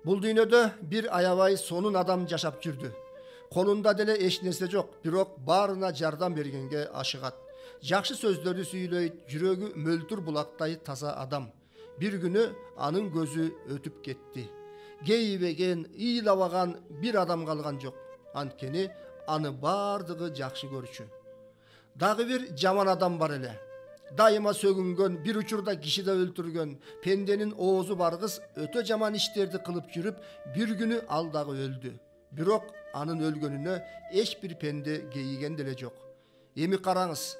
Bul dünyada bir ayabay sonun adam yaşap жүрді. Konunda dele eş nerse yok, birok barına jardan bergenge aşıgat. Жақсы сөздөрдү сүйлөйт, жүрөгү мөлтүр булактай таза адам. Bir günü anın gözü ötüp кетти. Гейбеген, ыйлабаган bir adam kalgan жок. Анткени аны бардыгы жакшы көрчү. Дагы bir жаман адам бар эле. Дайыма сөгүнгөн, bir учурда киши да өлтүргөн, пенденин оозу баргыс өтө жаман иштерди кылып жүрүп, bir günü ал дагы өлдү. Бирок анын өлгөнүнө эч bir пенде кейиген деле жок. Эми караңыз.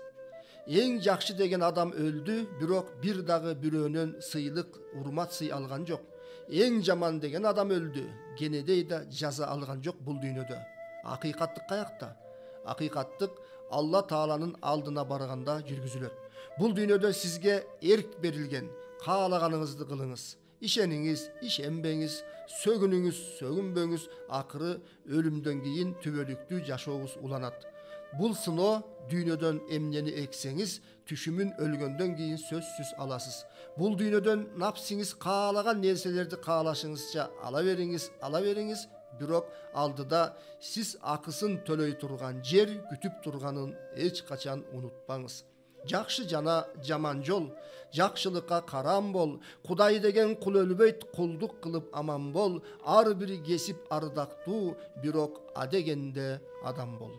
Эң жакшы деген адам өлдү, бирок bir дагы бирөөнөн сыйлык, урмат сый алган жок. Эң жаман деген адам өлдү, кенедей да жаза алган жок бул дүйнөдө. Акыйкаттык каякта? Акыйкаттык Алла Тааланын алдына барганда жүргүзүлөт. Бул дүйнөдө сизге эрк берилген, каалаганыңызды кылыңыз. Ишениңиз, ишенбеңиз, сөгүнүңүз, сөгүнбөңүз, акыры өлүмдөн кийин түбөлүктүү жашообуз уланат. Бул сыноо дүйнөдөн эмнени эксеңиз, түшүмүн өлгөндөн кийин сөзсүз аласыз. Бул дүйнөдөн напсиңиз каалаган нерселерди каалашыңызча ала бериңиз, бирок алдыда сиз акысын төлөй турган жер күтүп турганын эч качан унутпаңыз. Жакшы жана жаман жол, жакшылыкка карам бол, Кудай деген кул өлбөйт, кулдук кылып аман бол, ар бири кесип ардактуу, бирок адегенде адам бол.